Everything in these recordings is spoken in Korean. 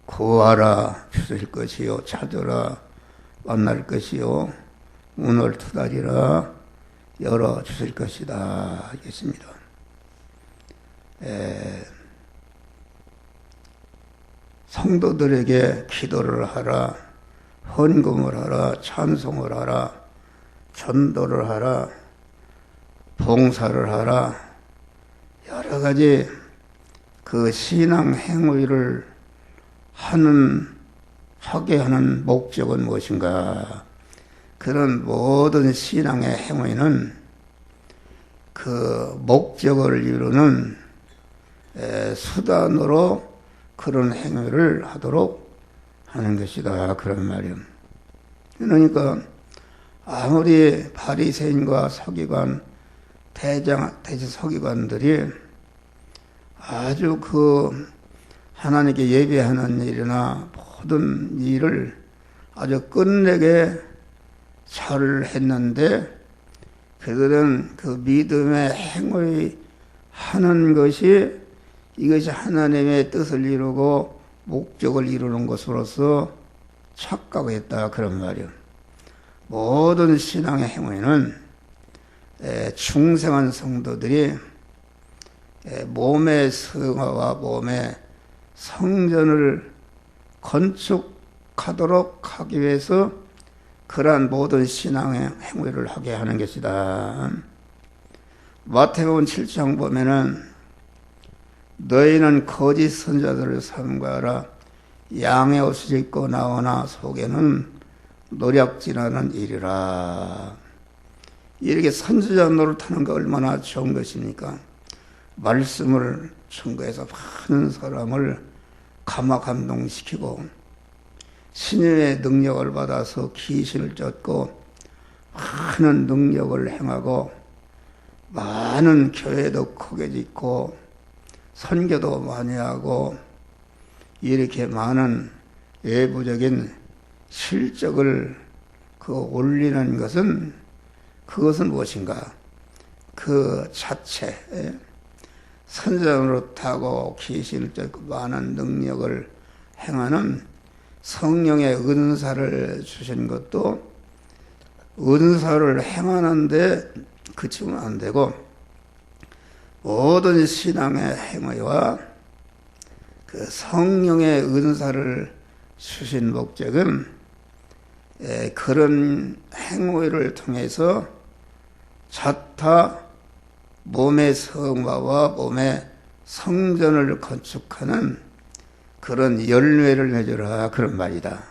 구하라 주실 것이요 찾으라 만날 것이요 문을 두드리라 열어 주실 것이다 하겠습니다. 성도들에게 기도를 하라, 헌금을 하라, 찬송을 하라, 전도를 하라, 봉사를 하라, 여러 가지 그 신앙 행위를 하게 하는 목적은 무엇인가? 그런 모든 신앙의 행위는 그 목적을 이루는 수단으로 그런 행위를 하도록 하는 것이다. 그런 말이요. 그러니까 아무리 바리새인과 서기관, 대제 서기관들이 아주 그 하나님께 예배하는 일이나 모든 일을 아주 끝내게 잘 했는데 그들은 그 믿음의 행위하는 것이 이것이 하나님의 뜻을 이루고 목적을 이루는 것으로서 착각했다 그런 말이요. 모든 신앙의 행위는 충성한 성도들이 몸의 성화와 몸의 성전을 건축하도록 하기 위해서 그러한 모든 신앙의 행위를 하게 하는 것이다. 마태복음 7장 보면은 너희는 거짓 선자들을 삼가하라. 양의 옷을 입고 나오나 속에는 노략질하는 일이라. 이렇게 선지자 노릇하는 거 얼마나 좋은 것입니까? 말씀을 증거해서 많은 사람을 감화 감동시키고 신의 능력을 받아서 귀신을 쫓고 많은 능력을 행하고 많은 교회도 크게 짓고 선교도 많이 하고 이렇게 많은 외부적인 실적을 올리는 것은 그것은 무엇인가? 그 자체 선전으로 타고 귀신을 쫓고 많은 능력을 행하는 성령의 은사를 주신 것도 은사를 행하는데 그치면 안 되고 모든 신앙의 행위와 그 성령의 은사를 주신 목적은 그런 행위를 통해서 자타 몸의 성화와 몸의 성전을 건축하는 그런 열매를 맺으라 그런 말이다.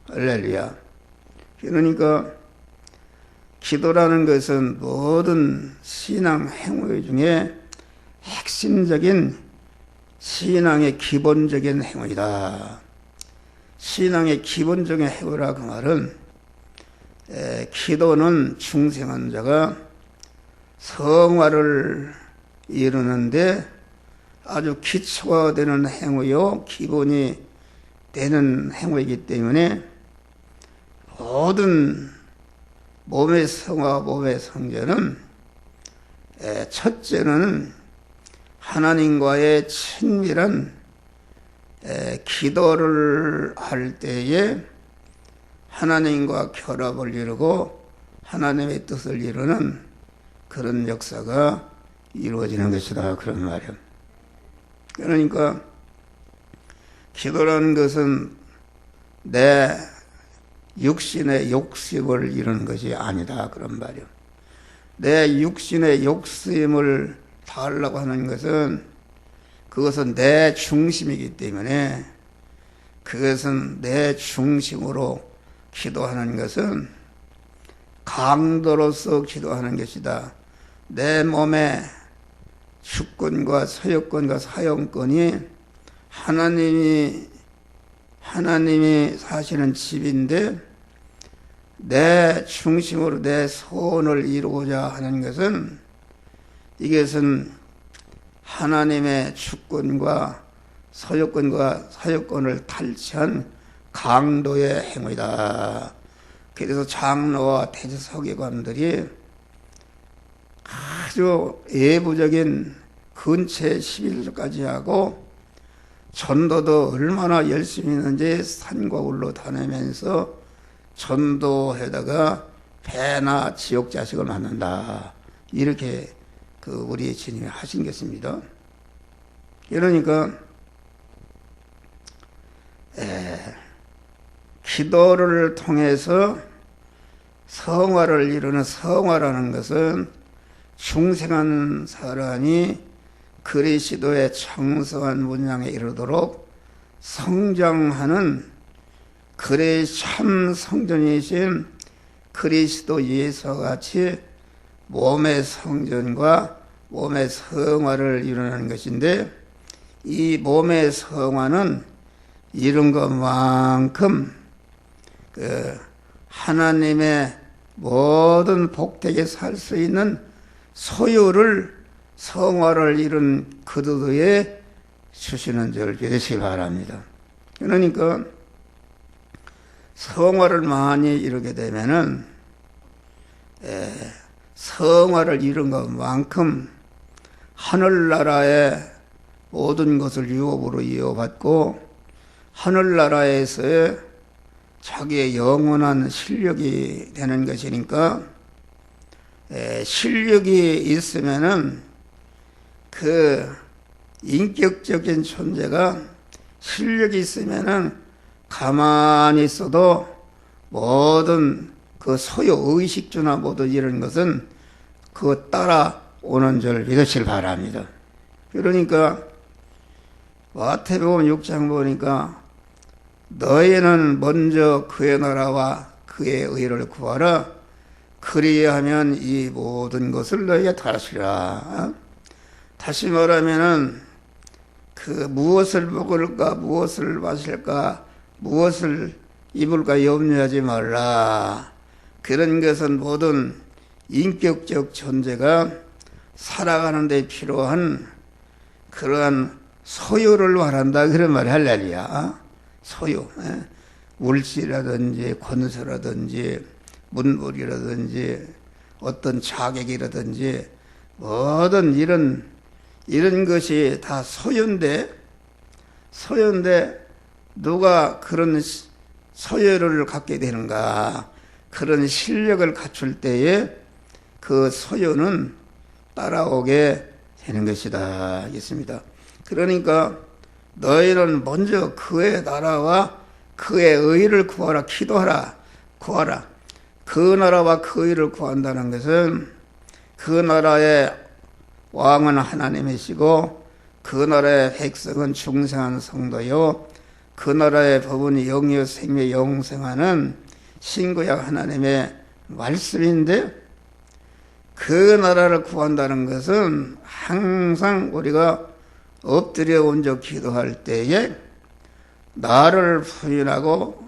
할렐루야. 그러니까 기도라는 것은 모든 신앙 행위 중에 핵심적인 신앙의 기본적인 행위다. 신앙의 기본적인 행위라 그 말은 기도는 충성한 자가 성화를 이루는데 아주 기초가 되는 행위요 기본이 되는 행위이기 때문에 모든 몸의 성화, 몸의 성전은 첫째는 하나님과의 친밀한 기도를 할 때에 하나님과 결합을 이루고 하나님의 뜻을 이루는 그런 역사가 이루어지는 것이다 그런 말이에요. 그러니까 기도라는 것은 내 육신의 욕심을 이루는 것이 아니다 그런 말이에요. 내 육신의 욕심을 다하려고 하는 것은 그것은 내 중심이기 때문에 그것은 내 중심으로 기도하는 것은 강도로서 기도하는 것이다. 내 몸의 주권과 소유권과 사용권이 하나님이 사시는 집인데 내 중심으로 내 소원을 이루고자 하는 것은 이것은 하나님의 주권과 소유권과 사유권을 탈취한 강도의 행위다. 그래서 장로와 대제 서기관들이 아주 예부적인 근처에 11조까지 하고 전도도 얼마나 열심히 했는지 산과 울로 다니면서 전도에다가 배나 지옥 자식을 만난다. 이렇게 우리 주님이 하신 것입니다. 그러니까 기도를 통해서 성화를 이루는 성화라는 것은 중생한 사람이 그리스도의 청성한 문양에 이르도록 성장하는 그리 참 성전이신 그리스도 예수와 같이 몸의 성전과 몸의 성화를 이루는 것인데, 이 몸의 성화는 이룬 것만큼 하나님의 모든 복되게 살 수 있는 소유를 성화를 이룬 그들에게 주시는 줄 믿으시기 바랍니다. 그러니까 성화를 많이 이루게 되면은 성화를 이룬 것만큼 하늘나라의 모든 것을 유업으로 이어받고 하늘나라에서의 자기의 영원한 실력이 되는 것이니까, 실력이 있으면은 그 인격적인 존재가 실력이 있으면은 가만히 있어도 모든 그 소유 의식주나 모든 이런 것은 그 따라오는 줄 믿으시길 바랍니다. 그러니까 마태복음 6장 보니까 너희는 먼저 그의 나라와 그의 의를 구하라. 그리하면 이 모든 것을 너희에게 더하시리라. 다시 말하면은 무엇을 먹을까, 무엇을 마실까, 무엇을 입을까 염려하지 말라. 그런 것은 모든 인격적 존재가 살아가는 데 필요한 그러한 소유를 말한다. 그런 말이 할렐루야. 소유. 물질이라든지 권세라든지 문물이라든지 어떤 자격이라든지 모든 이런 것이 다 소유인데 누가 그런 소유를 갖게 되는가? 그런 실력을 갖출 때에 그 소유는 따라오게 되는 것이다. 있습니다. 그러니까 너희는 먼저 그의 나라와 그의 의를 구하라. 기도하라. 구하라. 그 나라와 그 의를 구한다는 것은 그 나라의 왕은 하나님이시고 그 나라의 백성은 중생한 성도요, 그 나라의 법은 영유 생명 영생하는 신구약 하나님의 말씀인데, 그 나라를 구한다는 것은 항상 우리가 엎드려 온적 기도할 때에 나를 부인하고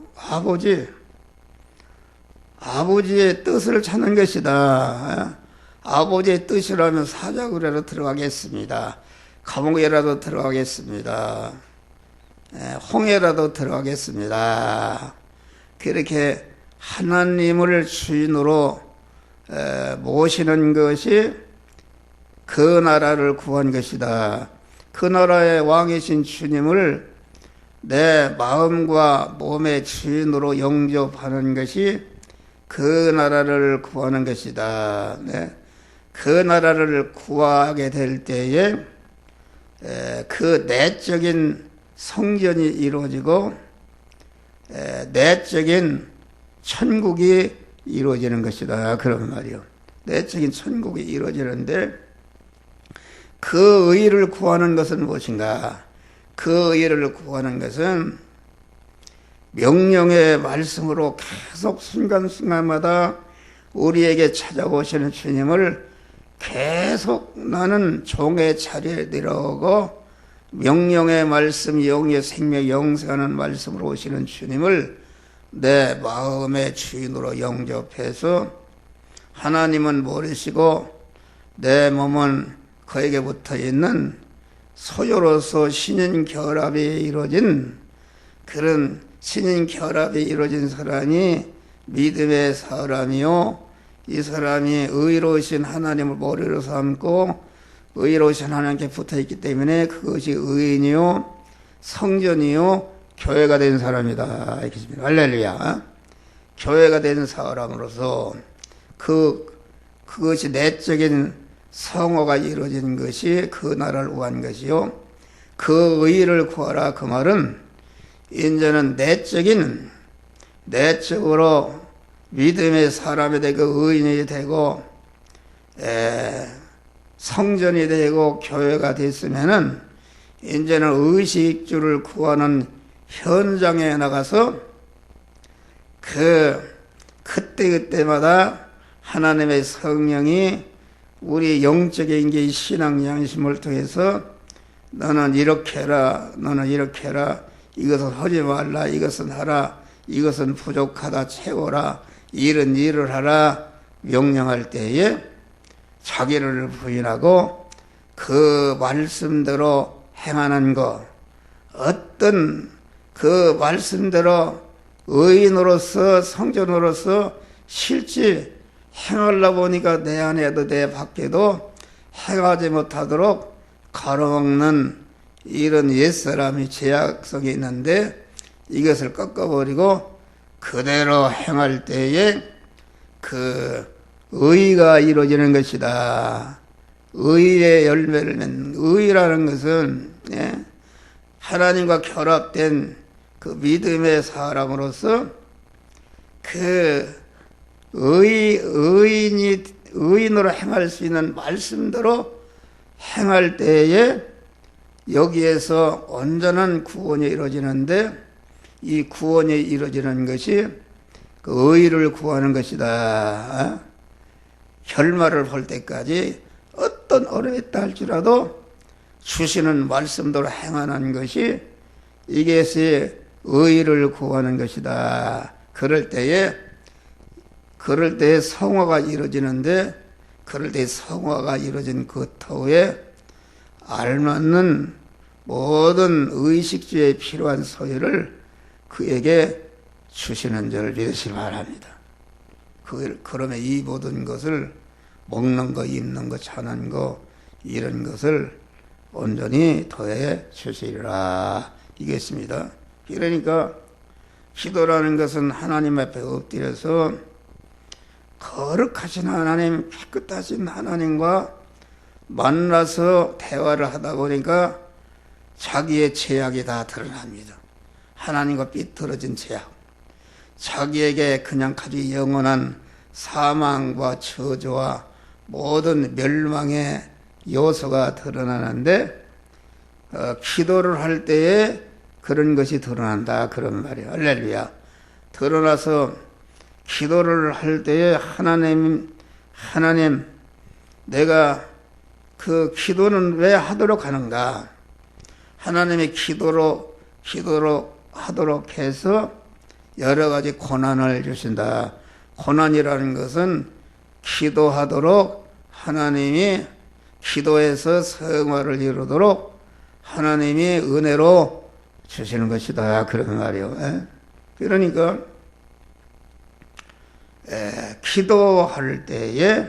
아버지의 뜻을 찾는 것이다. 아버지의 뜻이라면 사자굴에라도 들어가겠습니다. 감옥에라도 들어가겠습니다. 홍해라도 들어가겠습니다. 그렇게 하나님을 주인으로 모시는 것이 그 나라를 구한 것이다. 그 나라의 왕이신 주님을 내 마음과 몸의 주인으로 영접하는 것이 그 나라를 구하는 것이다. 그 나라를 구하게 될 때에 그 내적인 성전이 이루어지고 내적인 천국이 이루어지는 것이다. 그런 말이요. 내적인 천국이 이루어지는데, 그 의를 구하는 것은 무엇인가? 그 의를 구하는 것은 명령의 말씀으로 계속 순간순간마다 우리에게 찾아오시는 주님을 계속 나는 종의 자리에 내려오고 명령의 말씀, 영의 생명, 영생하는 말씀으로 오시는 주님을 내 마음의 주인으로 영접해서 하나님은 모르시고 내 몸은 그에게 붙어있는 소유로서 신인결합이 이루어진 그런 신인결합이 이루어진 사람이 믿음의 사람이요, 이 사람이 의로우신 하나님을 머리로 삼고 의로우신 하나님께 붙어있기 때문에 그것이 의인이요 성전이요 교회가 된 사람이다. 이렇게 씁니다. 할렐루야. 교회가 된 사람으로서 그것이 내적인 성화가 이루어진 것이 그 나라를 구한 것이요. 그 의를 구하라. 그 말은 이제는 내적으로 믿음의 사람이 되고 의인이 되고 성전이 되고 교회가 됐으면은 이제는 의식주를 구하는 현장에 나가서 그때마다 하나님의 성령이 우리 영적인 게 신앙 양심을 통해서 너는 이렇게 해라, 너는 이렇게 해라, 이것은 하지 말라, 이것은 하라, 이것은 부족하다, 채워라, 이런 일을 하라 명령할 때에 자기를 부인하고 그 말씀대로 행하는 것, 어떤 그 말씀대로 의인으로서 성전으로서 실제 행하려고 보니까 내 안에도 내 밖에도 행하지 못하도록 가로막는 이런 옛사람이 죄악성이 있는데 이것을 꺾어버리고 그대로 행할 때에 그 의가 이루어지는 것이다. 의의 열매를 맺는, 의라는 것은 하나님과 결합된 그 믿음의 사람으로서 그 의인으로 행할 수 있는 말씀대로 행할 때에 여기에서 온전한 구원이 이루어지는데 이 구원이 이루어지는 것이 그 의를 구하는 것이다. 결말을 볼 때까지 어떤 어려움이 있다 할지라도 주시는 말씀대로 행하는 것이 이것이 의를 구하는 것이다. 그럴 때에 성화가 이루어지는데 그럴 때 성화가 이루어진 그 터에 알맞는 모든 의식주에 필요한 소유를 그에게 주시는 줄 믿으시기 바랍니다. 그러면 이 모든 것을 먹는 거, 입는 거, 자는 거 이런 것을 온전히 더해 주시리라 이겠습니다. 그러니까 기도라는 것은 하나님 앞에 엎드려서 거룩하신 하나님, 깨끗하신 하나님과 만나서 대화를 하다 보니까 자기의 죄악이 다 드러납니다. 하나님과 삐뚤어진 죄악, 자기에게 그냥 아주 영원한 사망과 저주와 모든 멸망의 요소가 드러나는데 기도를 할 때에 그런 것이 드러난다 그런 말이에요. 할렐루야. 드러나서 기도를 할 때에 하나님 내가 그 기도는 왜 하도록 하는가? 하나님의 기도로 하도록 해서 여러 가지 고난을 주신다. 고난이라는 것은 기도하도록 하나님이 기도에서 성화를 이루도록 하나님이 은혜로 주시는 것이다. 그런 말이요. 그러니까 기도할 때에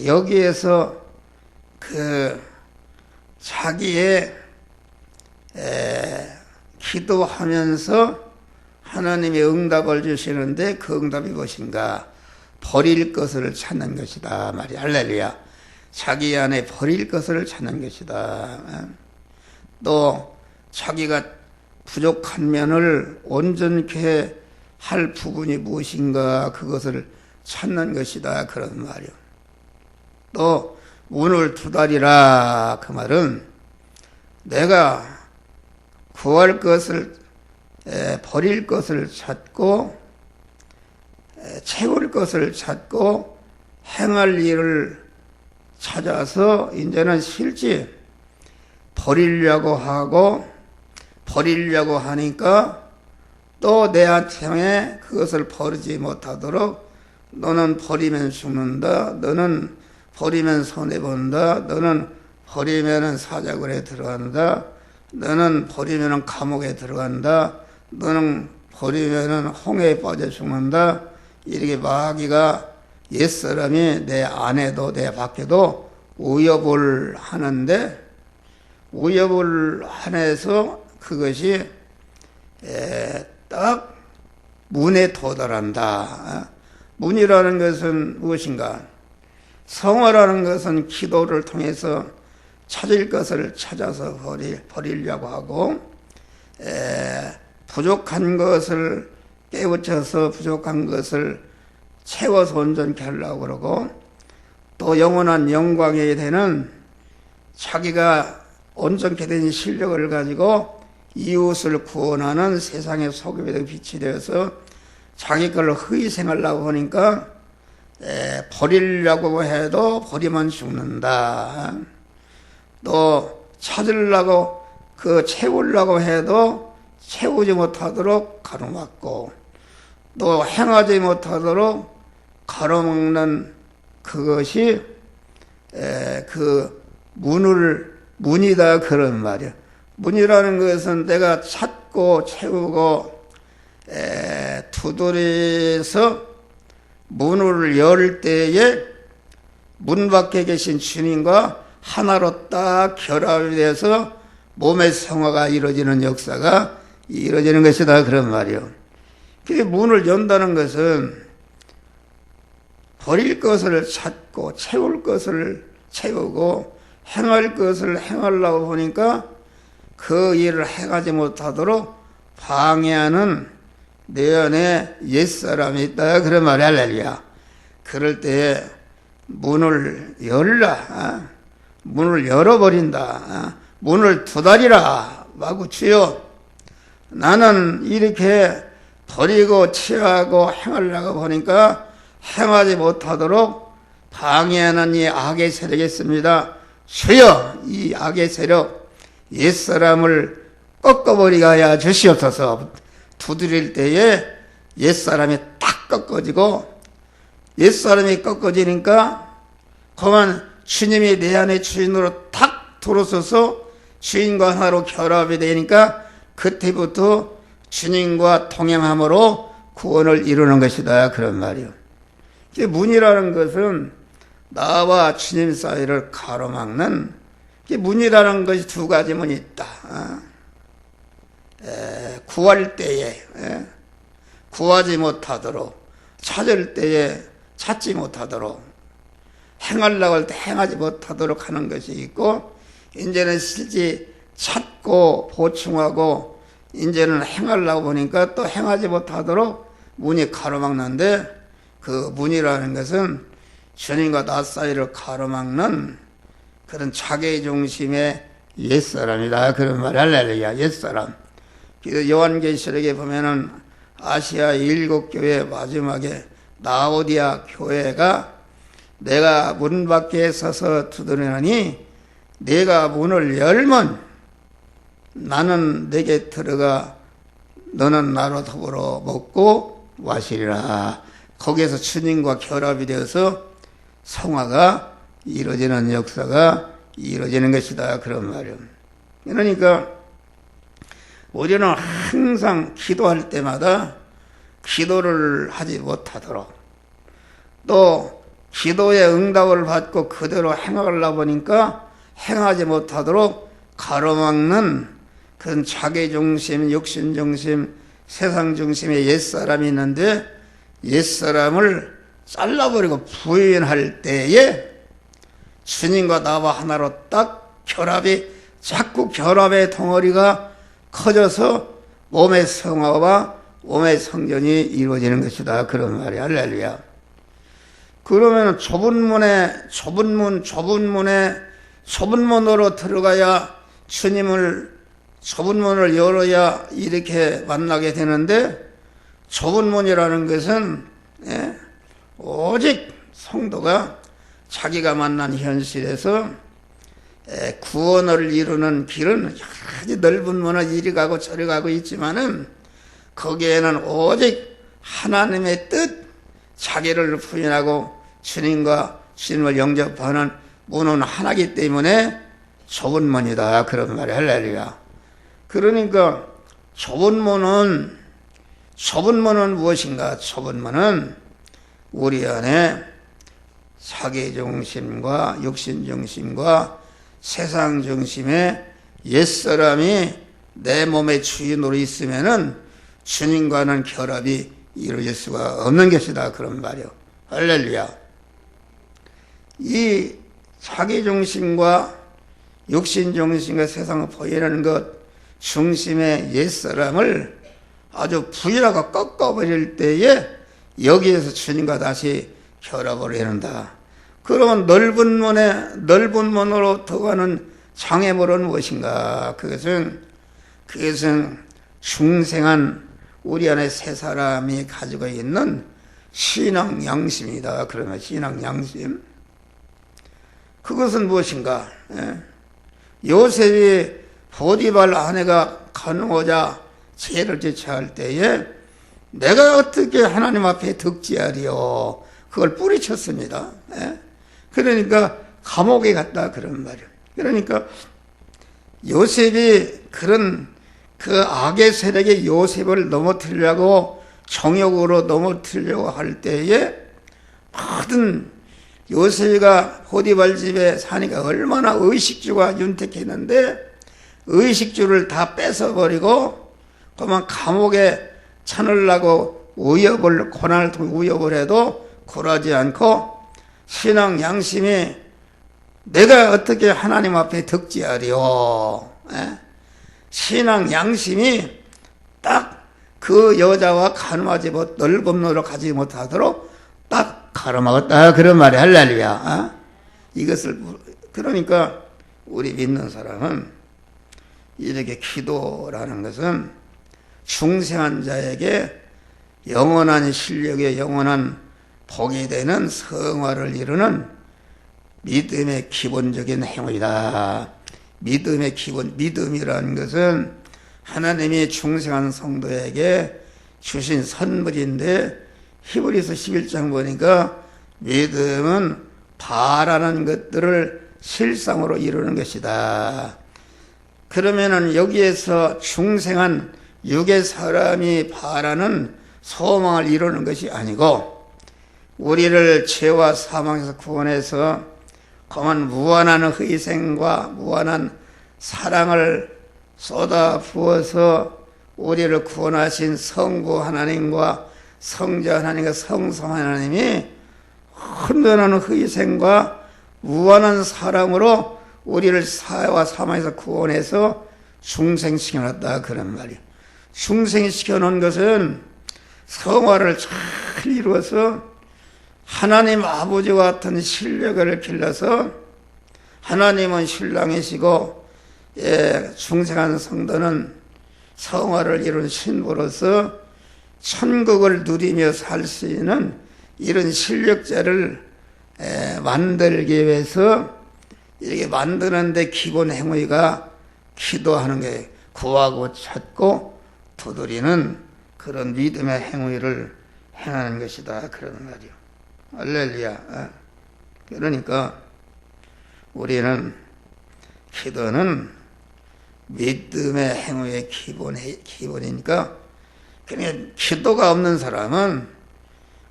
여기에서 그 자기의 기도하면서 하나님이 응답을 주시는데 그 응답이 무엇인가? 버릴 것을 찾는 것이다 말이야. 할렐루야. 자기 안에 버릴 것을 찾는 것이다. 또 자기가 부족한 면을 온전케 할 부분이 무엇인가 그것을 찾는 것이다 그런 말이요. 또 문을 두드리라 그 말은 내가 구할 것을 버릴 것을 찾고 채울 것을 찾고 행할 일을 찾아서 이제는 실제 버리려고 하니까 또 내한테 그것을 버리지 못하도록 너는 버리면 죽는다. 너는 버리면 손해본다. 너는 버리면 사자굴에 들어간다. 너는 버리면 감옥에 들어간다. 너는 버리면 홍해에 빠져 죽는다. 이렇게 마귀가 옛사람이 내 안에도 내 밖에도 위협을 하는데 오엽을 한해서 그것이 딱 문에 도달한다. 문이라는 것은 무엇인가? 성화라는 것은 기도를 통해서 찾을 것을 찾아서 버리려고 하고, 부족한 것을 깨우쳐서 부족한 것을 채워서 온전케 하려고 그러고, 또 영원한 영광에 되는 자기가 온전케 된 실력을 가지고 이웃을 구원하는 세상의 소금이 되고 빛이 되어서 자기 걸 희생하려고 하니까 버리려고 해도 버리면 죽는다. 또 찾으려고 채우려고 해도 채우지 못하도록 가로막고, 또 행하지 못하도록 가로막는 그것이 그 문이다, 그런 말이야. 문이라는 것은 내가 찾고 채우고 두드려서 문을 열 때에 문 밖에 계신 주님과 하나로 딱 결합이 돼서 몸의 성화가 이루어지는 역사가 이루어지는 것이다, 그런 말이요. 그 문을 연다는 것은 버릴 것을 찾고 채울 것을 채우고 행할 것을 행하려고 보니까 그 일을 행하지 못하도록 방해하는 내 안에 옛사람이 있다, 그런 말이 할렐루야. 그럴 때에 문을 열라, 문을 열어버린다, 문을 두드리라 하고, 주여 나는 이렇게 버리고 취하고 행하려고 보니까 행하지 못하도록 방해하는 이 악의 세력이 있습니다. 주여 이 악의 세력 옛사람을 꺾어버리게 하여 주시옵소서. 두드릴 때에 옛사람이 딱 꺾어지고, 옛사람이 꺾어지니까 그만 주님이 내 안에 주인으로 탁 들어서서 주인과 하나로 결합이 되니까 그때부터 주님과 동행함으로 구원을 이루는 것이다, 그런 말이요. 문이라는 것은 나와 주님 사이를 가로막는, 문이라는 것이 두 가지 문이 있다. 구할 때에 구하지 못하도록, 찾을 때에 찾지 못하도록, 행하려고 할 때 행하지 못하도록 하는 것이 있고, 이제는 실제 찾고 보충하고 이제는 행하려고 보니까 또 행하지 못하도록 문이 가로막는데, 그 문이라는 것은 주님과 나 사이를 가로막는 그런 자기 중심의 옛사람이다, 그런 말. 할렐루야. 옛사람. 요한계시록에 보면은 아시아 7교회 마지막에 라오디아 교회가 내가 문 밖에 서서 두드리니 내가 문을 열면 나는 내게 들어가 너는 나로 더불어 먹고 마시리라. 거기에서 주님과 결합이 되어서 성화가 이루어지는 역사가 이루어지는 것이다, 그런 말이에요. 그러니까 우리는 항상 기도할 때마다 기도를 하지 못하도록, 또 기도의 응답을 받고 그대로 행하려고 보니까 행하지 못하도록 가로막는 그런 자기중심, 욕심중심, 세상중심의 옛사람이 있는데, 옛사람을 잘라버리고 부인할 때에 주님과 나와 하나로 딱 자꾸 결합의 덩어리가 커져서 몸의 성화와 몸의 성전이 이루어지는 것이다, 그런 말이야. 할렐루야. 그러면 좁은 문으로 들어가야 주님을, 좁은 문을 열어야 이렇게 만나게 되는데, 좁은 문이라는 것은 오직 성도가 자기가 만난 현실에서 구원을 이루는 길은 여러 가지 넓은 문을 이리 가고 저리 가고 있지만은, 거기에는 오직 하나님의 뜻, 자기를 부인하고 주님과 주님을 영접하는 문은 하나이기 때문에 좁은 문이다, 그런 말이야. 할렐루야. 그러니까 좁은 문은 무엇인가? 좁은 문은 우리 안에 자기중심과 육신중심과 세상중심의 옛사람이 내 몸의 주인으로 있으면은 주님과는 결합이 이루어질 수가 없는 것이다. 그런 말이요. 할렐루야. 이 자기중심과 육신중심과 세상을 보이는 것 중심의 옛사람을 아주 부인하고 꺾어버릴 때에 여기에서 주님과 다시 결합을 해낸다. 그러면 넓은 문으로 들어가는 장애물은 무엇인가? 그것은 중생한 우리 안에 새 사람이 가지고 있는 신앙 양심이다. 그러면 신앙 양심. 그것은 무엇인가? 요셉이 보디발 아내가 가누고자 죄를 제쳐할 때에 내가 어떻게 하나님 앞에 득지하리요? 그걸 뿌리쳤습니다. 그러니까 감옥에 갔다 그런 말이에요. 그러니까 요셉이 그런 그 악의 세력의 요셉을 넘어뜨리려고 정욕으로 넘어뜨리려고 할 때에 모든 요셉이가 보디발 집에 사니까 얼마나 의식주가 윤택했는데 의식주를 다 뺏어버리고 그만 감옥에 쳐넣으려고 고난을 통해 위협을 해도 굴하지 않고 신앙 양심이 내가 어떻게 하나님 앞에 득지하리요? 신앙 양심이 딱 그 여자와 가늠하지 못, 넓은 노로 가지 못하도록 딱 가름하겠다. 그런 말이 할렐루야. 이것을, 그러니까 우리 믿는 사람은 이렇게 기도라는 것은 중생한 자에게 영원한 실력에 영원한 복이 되는 성화를 이루는 믿음의 기본적인 행위다. 믿음의 기본, 믿음이라는 것은 하나님이 중생한 성도에게 주신 선물인데 히브리서 11장 보니까 믿음은 바라는 것들을 실상으로 이루는 것이다. 그러면은 여기에서 중생한 육의 사람이 바라는 소망을 이루는 것이 아니고 우리를 죄와 사망에서 구원해서 그만 무한한 희생과 무한한 사랑을 쏟아 부어서 우리를 구원하신 성부 하나님과 성자 하나님과 성성 하나님이 흔든한 희생과 무한한 사랑으로 우리를 사와 사망에서 구원해서 중생시켜놨다 그런 말이에요. 중생시켜놓은 것은 성화를 잘 이루어서 하나님 아버지와 같은 신력을 길러서 하나님은 신랑이시고 중생한 성도는 성화를 이룬 신부로서 천국을 누리며 살 수 있는 이런 실력자를 만들기 위해서 이렇게 만드는데 기본 행위가 기도하는 게 구하고 찾고 두드리는 그런 믿음의 행위를 행하는 것이다 그런 말이요. 할렐루야. 그러니까 우리는 기도는 믿음의 행위의 기본이니까 그냥 기도가 없는 사람은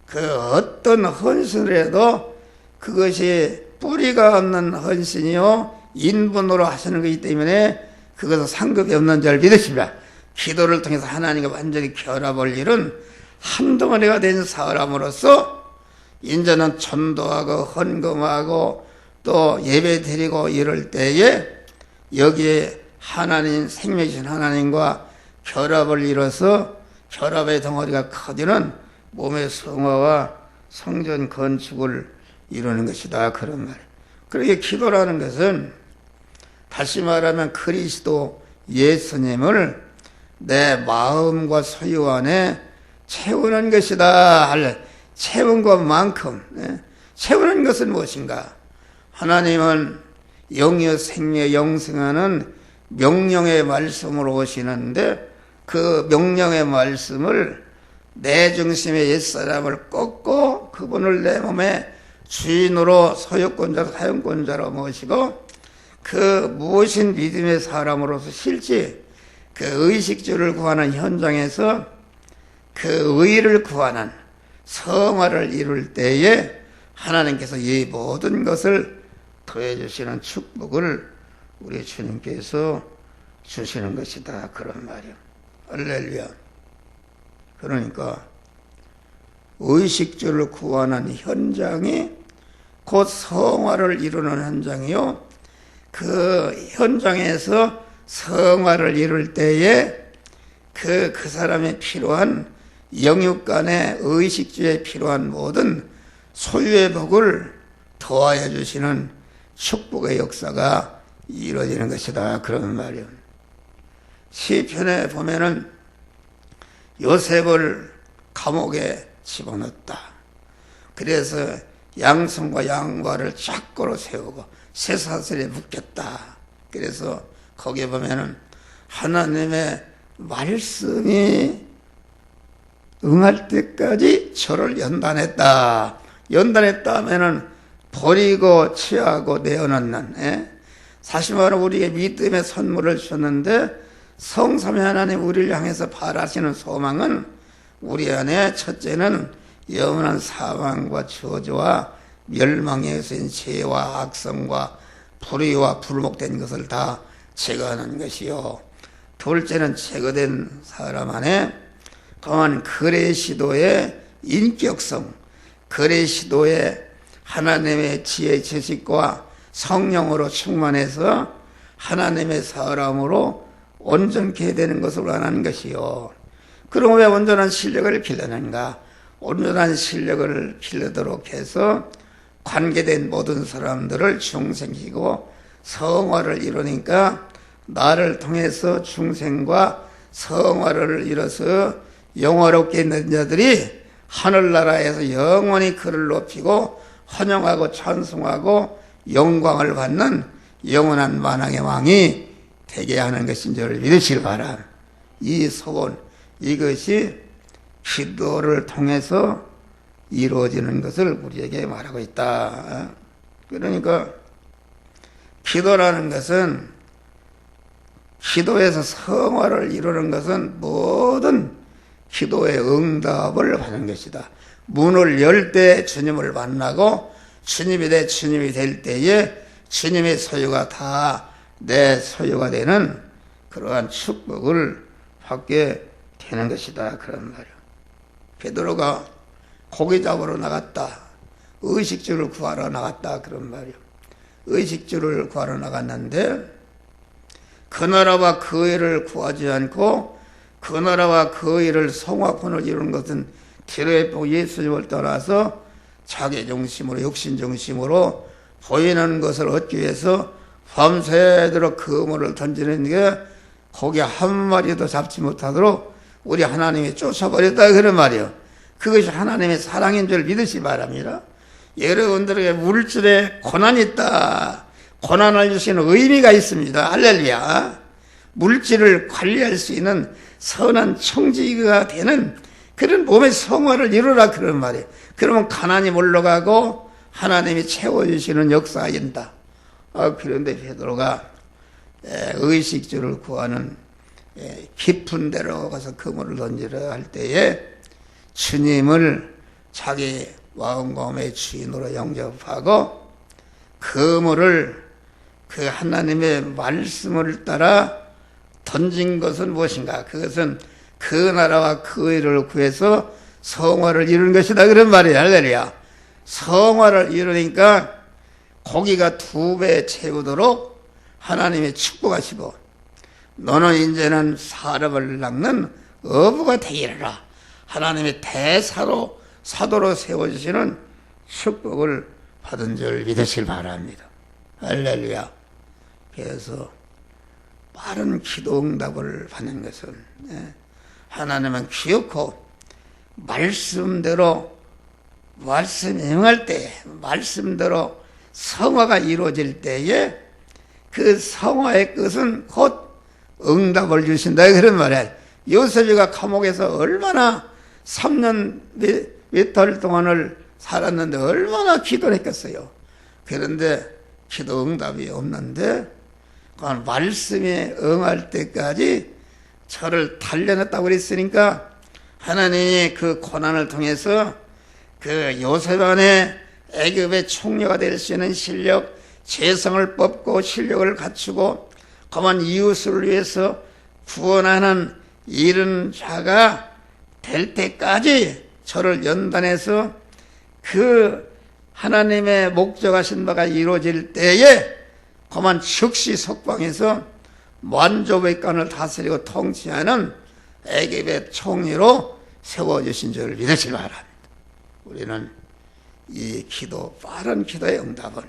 그 어떤 헌신을 해도 그것이 뿌리가 없는 헌신이요 인분으로 하시는 것이기 때문에 그것은 상급이 없는 줄 믿으십니다. 기도를 통해서 하나님과 완전히 결합할 일은 한덩어리가 된 사람으로서 이제는 전도하고 헌금하고 또 예배 드리고 이럴 때에 여기에 하나님 생명이신 하나님과 결합을 이뤄서 결합의 덩어리가 커지는 몸의 성화와 성전 건축을 이루는 것이다 그런 말. 그러게 기도라는 것은 다시 말하면 그리스도 예수님을 내 마음과 소유 안에 채우는 것이다. 채운 것만큼 채우는 것은 무엇인가? 하나님은 영여 생명 영생하는 명령의 말씀으로 오시는데 그 명령의 말씀을 내 중심의 옛사람을 꺾고 그분을 내 몸의 주인으로 소유권자로 사용권자로 모시고 그 무엇인 믿음의 사람으로서 실제 그 의식주를 구하는 현장에서 그 의를 구하는 성화를 이룰 때에 하나님께서 이 모든 것을 더해 주시는 축복을 우리 주님께서 주시는 것이다. 그런 말이요. 할렐루야. 그러니까 의식주를 구하는 현장이 곧 성화를 이루는 현장이요. 그 현장에서 성화를 이룰 때에 그 사람에 필요한 영육간의 의식주에 필요한 모든 소유의 복을 더하여 주시는 축복의 역사가 이루어지는 것이다. 그런 말이요. 시편에 보면은 요셉을 감옥에 집어넣었다. 그래서 양손과 양발을 쫙꼬로 세우고 쇠사슬에 묶였다. 그래서 거기에 보면은 하나님의 말씀이 응할 때까지 저를 연단했다. 연단했다 하면은 버리고 취하고 내어놓는, 사실 말하면 우리에게 믿음의 선물을 주셨는데 성삼위 하나님 우리를 향해서 바라시는 소망은 우리 안에 첫째는 영원한 사망과 저주와 멸망에 의해서인 죄와 악성과 불의와 불목된 것을 다 제거하는 것이요. 둘째는 제거된 사람 안에 강한 거래시도의 인격성, 거래시도의 하나님의 지혜 지식과 성령으로 충만해서 하나님의 사람으로 온전케 되는 것을 원하는 것이요. 그럼 왜 온전한 실력을 길러는가? 온전한 실력을 길러도록 해서 관계된 모든 사람들을 중생시키고 성화를 이루니까 나를 통해서 중생과 성화를 이뤄서 영화롭게 있는 자들이 하늘나라에서 영원히 그를 높이고 환영하고 찬송하고 영광을 받는 영원한 만왕의 왕이 되게 하는 것인 줄 믿으시길 바람. 이 소원, 이것이 기도를 통해서 이루어지는 것을 우리에게 말하고 있다. 그러니까 기도라는 것은, 기도에서 성화를 이루는 것은 모든 기도의 응답을 받는 것이다. 문을 열 때 주님을 만나고 주님이 내 주님이 될 때에 주님의 소유가 다 내 소유가 되는 그러한 축복을 받게 되는 것이다. 그런 말이야. 베드로가 고기 잡으러 나갔다. 의식주를 구하러 나갔다. 그런 말이야. 의식주를 구하러 나갔는데 그 나라와 그 일을 구하지 않고 그 나라와 그 일을 성화권을 이루는 것은 뒤로에 예수님을 떠나서 자기 중심으로 육신 중심으로 보이는 것을 얻기 위해서 밤새도록 그물을 던지는 게 고기 한 마리도 잡지 못하도록 우리 하나님이 쫓아버렸다. 그런 말이요. 그것이 하나님의 사랑인 줄 믿으시 바랍니다. 여러분들에게 물질에 고난이 있다. 고난을 주시는 의미가 있습니다. 할렐루야. 물질을 관리할 수 있는 선한 청지기가 되는 그런 몸의 성화를 이루라. 그런 말이에요. 그러면 가난이 물러가고 하나님이 채워주시는 역사인다. 그런데 베드로가 의식주를 구하는 깊은 데로 가서 그물을 던지려 할 때에 주님을 자기 마음의 주인으로 영접하고 그물을 그 하나님의 말씀을 따라 던진 것은 무엇인가? 그것은 그 나라와 그 일을 구해서 성화를 이루는 것이다. 그런 말이에요. 할렐루야. 성화를 이루니까 고기가 2배 채우도록 하나님이 축복하시고 너는 이제는 사람을 낚는 어부가 되리라. 하나님의 대사로 사도로 세워주시는 축복을 받은 줄 믿으시길 바랍니다. 할렐루야. 그래서 빠른 기도 응답을 받는 것은 하나님은 기억하고 말씀대로 말씀 행할 때 말씀대로 성화가 이루어질 때에 그 성화의 끝은 곧 응답을 주신다. 그런 말이에요. 요셉이가 감옥에서 얼마나 3년 몇 달 동안을 살았는데 얼마나 기도를 했겠어요. 그런데 기도 응답이 없는데 말씀에 응할 때까지 저를 단련했다고 그랬으니까 하나님이 그 고난을 통해서 그 요셉 안에 애굽의 총리가 될 수 있는 실력, 재성을 뽑고 실력을 갖추고 그만 이웃을 위해서 구원하는 이런 자가 될 때까지 저를 연단해서 그 하나님의 목적하신 바가 이루어질 때에 그만 즉시 석방해서 만조백관을 다스리고 통치하는 애굽의 총리로 세워주신 줄을 믿으시기 바랍니다. 우리는 이 기도, 빠른 기도의 응답은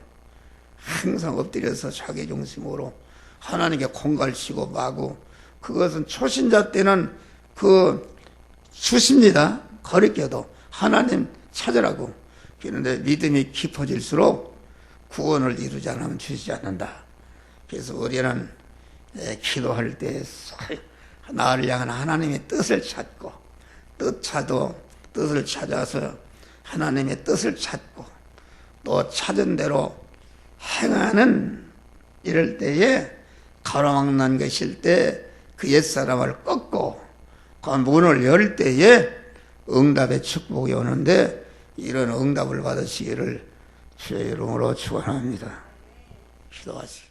항상 엎드려서 자기 중심으로 하나님께 공갈치고 마구, 그것은 초신자 때는 주십니다. 거리껴도 하나님 찾으라고. 그런데 믿음이 깊어질수록 구원을 이루지 않으면 주시지 않는다. 그래서 우리는 기도할 때 나를 향한 하나님의 뜻을 찾고, 뜻을 찾아서 하나님의 뜻을 찾고 또 찾은 대로 행하는 이럴 때에 가로막는 것일 때 그 옛사람을 꺾고 그 문을 열 때에 응답의 축복이 오는데, 이런 응답을 받으시기를 주의 이름으로 축원합니다. 기도하시기